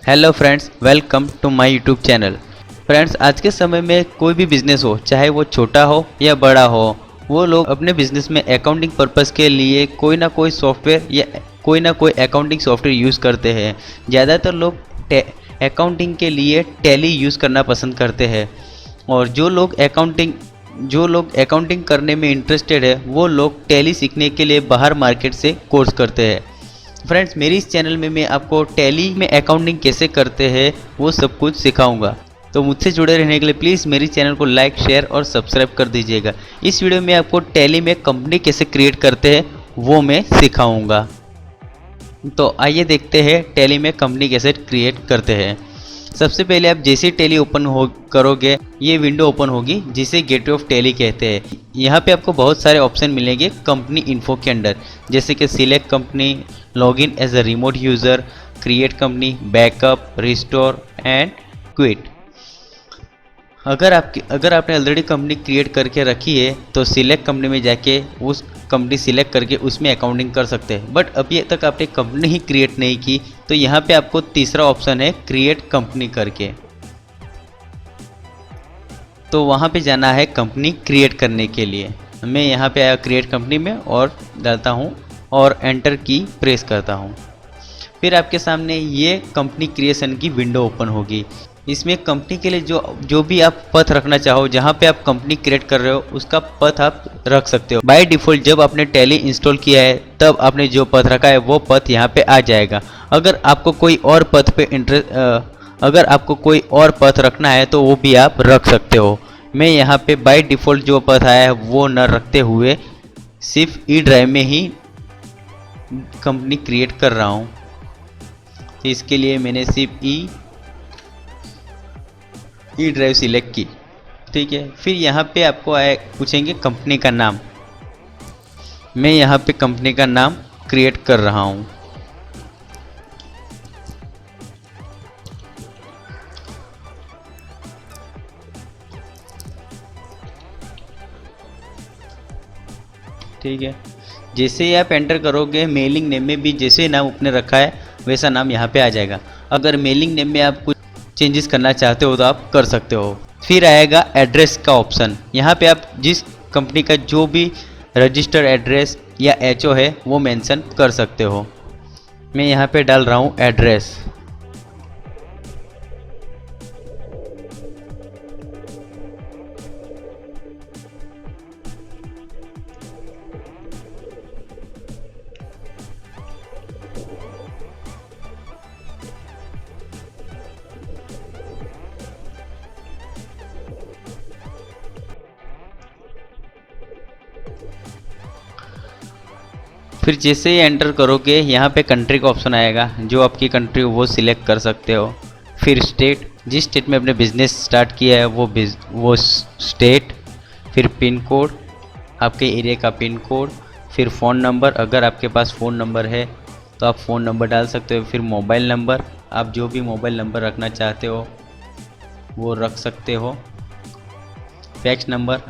Hello friends, welcome to my YouTube channel. Friends, आज के समय में कोई भी बिजनेस हो, चाहे वो छोटा हो या बड़ा हो, वो लोग अपने बिजनेस में अकाउंटिंग पर्पस के लिए कोई ना कोई सॉफ्टवेयर या कोई ना कोई अकाउंटिंग सॉफ्टवेयर यूज़ करते हैं। ज़्यादातर लोग अकाउंटिंग के लिए टैली यूज़ करना पसंद करते हैं, और जो लोग अकाउंटिंग करने में इंटरेस्टेड है वो लोग टैली सीखने के लिए बाहर मार्केट से कोर्स करते हैं। फ्रेंड्स, मेरी इस चैनल में मैं आपको टैली में अकाउंटिंग कैसे करते हैं वो सब कुछ सिखाऊंगा। तो मुझसे जुड़े रहने के लिए प्लीज़ मेरी चैनल को लाइक, शेयर और सब्सक्राइब कर दीजिएगा। इस वीडियो में आपको टैली में कंपनी कैसे क्रिएट करते हैं वो मैं सिखाऊंगा। तो आइए देखते हैं टैली में कंपनी कैसे क्रिएट करते हैं। सबसे पहले आप जैसे टैली ओपन करोगे, ये विंडो ओपन होगी जिसे गेटवे ऑफ टैली कहते हैं। यहाँ पे आपको बहुत सारे ऑप्शन मिलेंगे कंपनी इन्फो के अंदर, जैसे कि select company, login as a remote user, create company, backup, restore and quit. अगर आपने ऑलरेडी कंपनी क्रिएट करके रखी है तो सिलेक्ट कंपनी में जाके उस कंपनी सिलेक्ट करके उसमें अकाउंटिंग कर सकते हैं। बट अभी तक आपने कंपनी ही क्रिएट नहीं की तो यहाँ पे आपको तीसरा ऑप्शन है क्रिएट कंपनी करके, तो वहाँ पे जाना है कंपनी क्रिएट करने के लिए। मैं यहाँ पे आया क्रिएट कंपनी में और डालता हूँ और एंटर की प्रेस करता हूँ। फिर आपके सामने ये कंपनी क्रिएशन की विंडो ओपन होगी। इसमें कंपनी के लिए जो भी आप पथ रखना चाहो, जहाँ पे आप कंपनी क्रिएट कर रहे हो उसका पथ आप रख सकते हो। बाय डिफ़ॉल्ट जब आपने टैली इंस्टॉल किया है तब आपने जो पथ रखा है वो पथ यहाँ पे आ जाएगा। अगर आपको कोई और पथ रखना है तो वो भी आप रख सकते हो। मैं यहाँ पे बाय डिफ़ॉल्ट जो पथ आया है वो न रखते हुए सिर्फ ई ड्राइव में ही कंपनी क्रिएट कर रहा हूँ। इसके लिए मैंने सिर्फ ई ड्राइव सिलेक्ट की, ठीक है। फिर यहाँ पे आपको पूछेंगे कंपनी का नाम। मैं यहाँ पे कंपनी का नाम क्रिएट कर रहा हूँ। ठीक है, जैसे ही आप एंटर करोगे मेलिंग नेम में भी जैसे नाम आपने रखा है वैसा नाम यहाँ पे आ जाएगा। अगर मेलिंग नेम में आप कुछ चेंजेस करना चाहते हो तो आप कर सकते हो। फिर आएगा एड्रेस का ऑप्शन। यहाँ पे आप जिस कंपनी का जो भी रजिस्टर्ड एड्रेस या एचओ है वो मेंशन कर सकते हो। मैं यहाँ पे डाल रहा हूँ एड्रेस। फिर जैसे ही एंटर करोगे यहाँ पे कंट्री का ऑप्शन आएगा, जो आपकी कंट्री हो वो सिलेक्ट कर सकते हो। फिर स्टेट, जिस स्टेट में आपने बिजनेस स्टार्ट किया है वो स्टेट। फिर पिन कोड, आपके एरिया का पिन कोड। फिर फ़ोन नंबर, अगर आपके पास फ़ोन नंबर है तो आप फ़ोन नंबर डाल सकते हो। फिर मोबाइल नंबर, आप जो भी मोबाइल नंबर रखना चाहते हो वो रख सकते हो। फैक्स नंबर,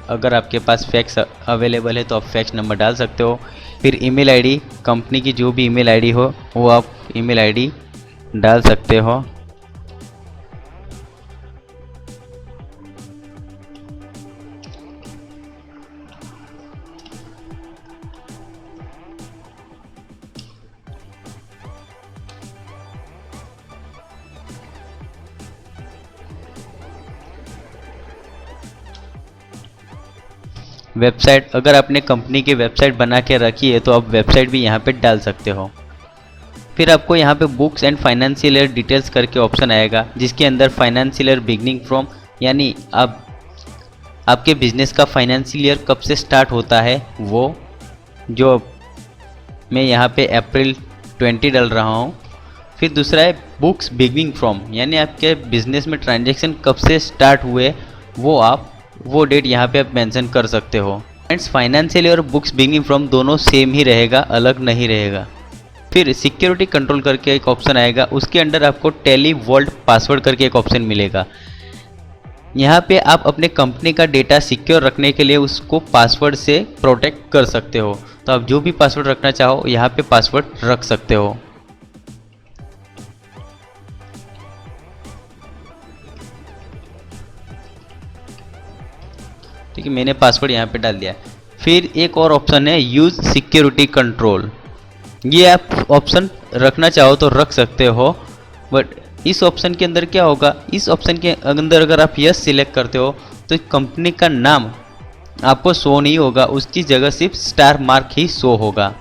अगर आपके पास फैक्स अवेलेबल है तो आप फैक्स नंबर डाल सकते हो। फिर ईमेल आईडी, कंपनी की जो भी ईमेल आईडी हो वो आप ईमेल आईडी डाल सकते हो। वेबसाइट, अगर आपने कंपनी की वेबसाइट बना के रखी है तो आप वेबसाइट भी यहाँ पे डाल सकते हो। फिर आपको यहाँ पे books and financial year details करके ऑप्शन आएगा, जिसके अंदर फाइनेंशियल ईयर बिगनिंग फ्रॉम, यानी आपके बिजनेस का फाइनेंशियल ईयर कब से स्टार्ट होता है वो, जो मैं यहाँ पे अप्रैल 20 डाल रहा हूँ। फिर दूसरा है बुक्स बिगनिंग फ्रॉम, यानी आपके बिजनेस में ट्रांजेक्शन कब से स्टार्ट हुए वो डेट यहाँ पे आप मेंशन कर सकते हो। फ्रेंड्स, फाइनेंशियल और बुक्स बिगिनिंग फ्रॉम दोनों सेम ही रहेगा, अलग नहीं रहेगा। फिर सिक्योरिटी कंट्रोल करके एक ऑप्शन आएगा, उसके अंदर आपको टैली वॉल्ट पासवर्ड करके एक ऑप्शन मिलेगा। यहाँ पे आप अपने कंपनी का डेटा सिक्योर रखने के लिए उसको पासवर्ड से प्रोटेक्ट कर सकते हो। तो आप जो भी पासवर्ड रखना चाहो यहाँ पे पासवर्ड रख सकते हो। ठीक है, मैंने पासवर्ड यहाँ पे डाल दिया। फिर एक और ऑप्शन है यूज़ सिक्योरिटी कंट्रोल। ये आप ऑप्शन रखना चाहो तो रख सकते हो, बट इस ऑप्शन के अंदर क्या होगा, इस ऑप्शन के अंदर अगर आप यस सिलेक्ट करते हो तो कंपनी का नाम आपको शो नहीं होगा, उसकी जगह सिर्फ स्टार मार्क ही शो होगा।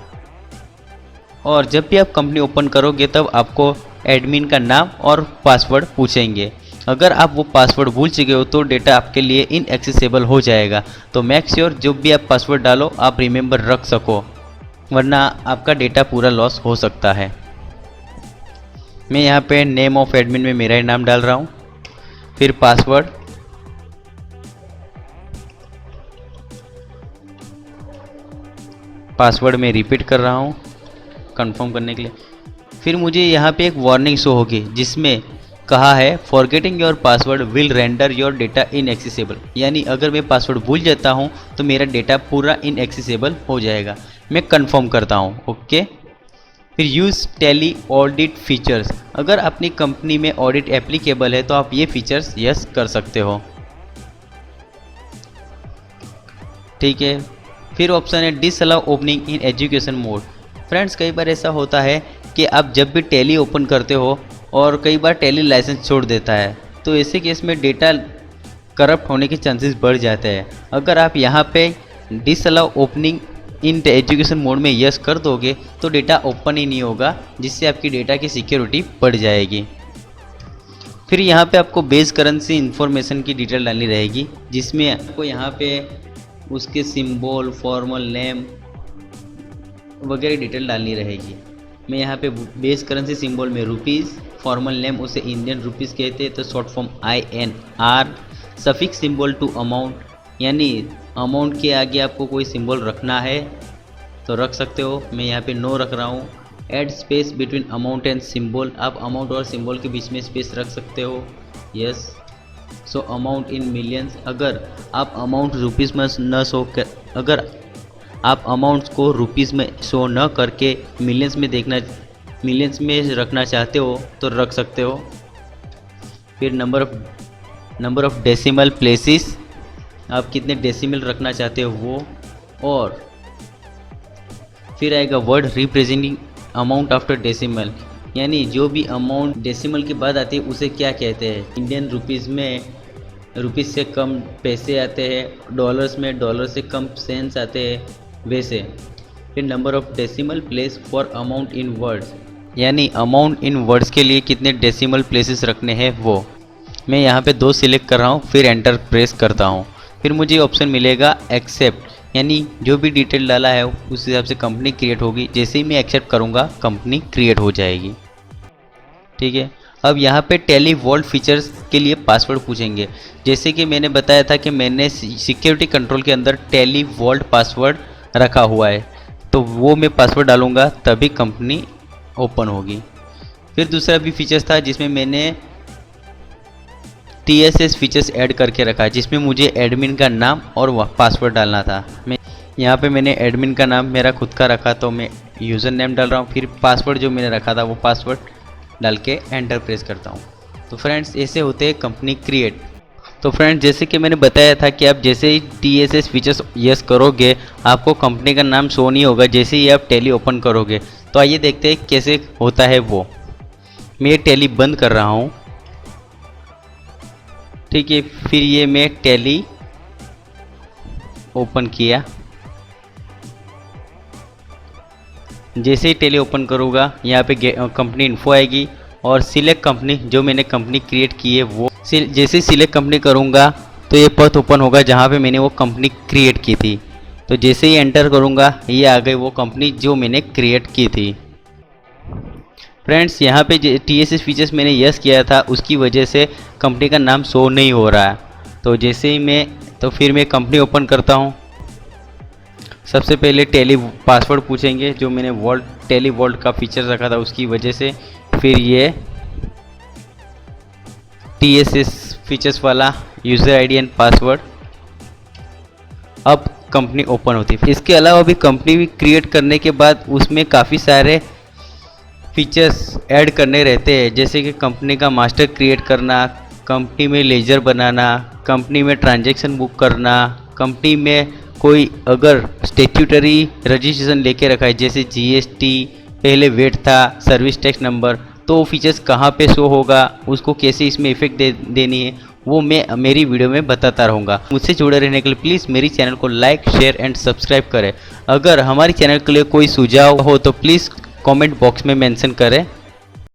और जब भी आप कंपनी ओपन करोगे तब आपको एडमिन का नाम और पासवर्ड पूछेंगे। अगर आप वो पासवर्ड भूल चुके हो तो डेटा आपके लिए इनएक्सेसिबल हो जाएगा। तो मेक श्योर जब भी आप पासवर्ड डालो आप रिमेंबर रख सको, वरना आपका डेटा पूरा लॉस हो सकता है। मैं यहाँ पे नेम ऑफ एडमिन में मेरा ही नाम डाल रहा हूँ, फिर पासवर्ड में रिपीट कर रहा हूँ कंफर्म करने के लिए। फिर मुझे यहाँ पे एक वार्निंग शो होगी जिसमें कहा है forgetting your password will render your data inaccessible, यानी अगर मैं पासवर्ड भूल जाता हूँ तो मेरा डेटा पूरा इनएक्सेसिबल हो जाएगा। मैं कंफर्म करता हूँ ओके। फिर यूज़ टैली ऑडिट फीचर्स, अगर अपनी कंपनी में ऑडिट एप्लीकेबल है तो आप ये फीचर्स यस कर सकते हो, ठीक है। फिर ऑप्शन है disallow opening in education mode. Friends कई बार ऐसा होता है कि आप जब भी टैली ओपन करते हो और कई बार टैली लाइसेंस छोड़ देता है, तो ऐसे केस में डेटा करप्ट होने के चांसेस बढ़ जाते हैं। अगर आप यहाँ पे disallow opening in education mode में यस कर दोगे तो डेटा ओपन ही नहीं होगा, जिससे आपकी डेटा की सिक्योरिटी बढ़ जाएगी। फिर यहाँ पे आपको बेस करेंसी इंफॉर्मेशन की डिटेल डालनी रहेगी, जिसमें आपको यहाँ पे उसके सिंबल, फॉर्मल नेम वगैरह डिटेल डालनी रहेगी। मैं यहाँ पे बेस करेंसी सिंबल में रुपीज़, फॉर्मल नेम उसे इंडियन रुपीज़ कहते हैं तो short form INR, suffix symbol to amount, यानी अमाउंट के आगे आपको कोई सिंबल रखना है तो रख सकते हो। मैं यहाँ पे नो रख रहा हूँ। Add space between amount and symbol, आप अमाउंट और सिंबल के बीच में स्पेस रख सकते हो, yes. So amount in millions, अगर आप अमाउंट रुपीज़ में न शो कर, अगर आप अमाउंट्स को रुपीज़ में शो न करके मिलियंस में रखना चाहते हो तो रख सकते हो। फिर नंबर ऑफ डेसिमल प्लेसेस, आप कितने डेसिमल रखना चाहते हो वो। और फिर आएगा word representing amount after decimal, यानी जो भी अमाउंट डेसिमल के बाद आती है उसे क्या कहते हैं। इंडियन रुपीज़ में रुपीज़ से कम पैसे आते हैं, डॉलर्स में डॉलर से कम सेंस आते हैं, वैसे। फिर number of decimal place for amount in words, यानी अमाउंट इन वर्ड्स के लिए कितने डेसिमल प्लेसेस रखने हैं वो। मैं यहाँ पे 2 सिलेक्ट कर रहा हूँ, फिर एंटर प्रेस करता हूँ। फिर मुझे ऑप्शन मिलेगा एक्सेप्ट, यानी जो भी डिटेल डाला है उस हिसाब से कंपनी क्रिएट होगी। जैसे ही मैं एक्सेप्ट करूँगा कंपनी क्रिएट हो जाएगी, ठीक है। अब यहाँ पे टैली वॉल्ट फीचर्स के लिए पासवर्ड पूछेंगे। जैसे कि मैंने बताया था कि मैंने सिक्योरिटी कंट्रोल के अंदर टैली वॉल्ट पासवर्ड रखा हुआ है, तो वो मैं पासवर्ड डालूँगा तभी कंपनी ओपन होगी। फिर दूसरा भी फीचर्स था जिसमें मैंने TSS फीचर्स ऐड करके रखा है, जिसमें मुझे एडमिन का नाम और पासवर्ड डालना था। मैं यहाँ पे मैंने एडमिन का नाम मेरा खुद का रखा तो मैं यूज़र नेम डाल रहा हूँ। फिर पासवर्ड जो मैंने रखा था वो पासवर्ड डाल के एंटर प्रेस करता हूँ। तो फ्रेंड्स ऐसे होते हैं कंपनी क्रिएट। तो फ्रेंड्स जैसे कि मैंने बताया था कि आप जैसे ही TSS फीचर्स यस करोगे आपको कंपनी का नाम शो नहीं होगा जैसे ही आप टैली ओपन करोगे। तो आइए देखते हैं कैसे होता है वो। मैं टैली बंद कर रहा हूँ, ठीक है। फिर ये मैं टैली ओपन किया, जैसे ही टैली ओपन करूँगा यहाँ पे कंपनी इन्फो आएगी और सिलेक्ट कंपनी, जो मैंने कंपनी क्रिएट की है वो जैसे ही सिलेक्ट कंपनी करूँगा तो ये पथ ओपन होगा जहाँ पे मैंने वो कंपनी क्रिएट की थी। तो जैसे ही एंटर करूँगा ये आ गई वो कंपनी जो मैंने क्रिएट की थी। फ्रेंड्स यहाँ पे TSS फीचर्स मैंने यस किया था उसकी वजह से कंपनी का नाम शो नहीं हो रहा है। तो जैसे ही फिर मैं कंपनी ओपन करता हूँ। सबसे पहले टैली पासवर्ड पूछेंगे जो मैंने टैली वॉल्ट का फीचर रखा था उसकी वजह से। फिर ये TSS फीचर्स वाला यूज़र आईडी एंड पासवर्ड। अब कंपनी ओपन होती है। इसके अलावा भी कंपनी भी क्रिएट करने के बाद उसमें काफ़ी सारे फीचर्स ऐड करने रहते हैं, जैसे कि कंपनी का मास्टर क्रिएट करना, कंपनी में लेजर बनाना, कंपनी में ट्रांजैक्शन बुक करना, कंपनी में कोई अगर स्टेट्यूटरी रजिस्ट्रेशन लेके रखा है, जैसे जीएसटी, पहले वेट था, सर्विस टैक्स नंबर, तो वो फीचर्स कहाँ पे शो होगा, उसको कैसे इसमें इफेक्ट देनी है, वो मैं मेरी वीडियो में बताता रहूँगा। मुझसे जुड़े रहने के लिए प्लीज़ मेरी चैनल को लाइक, शेयर एंड सब्सक्राइब करें। अगर हमारी चैनल के लिए कोई सुझाव हो तो प्लीज़ कमेंट बॉक्स में मेंशन करें।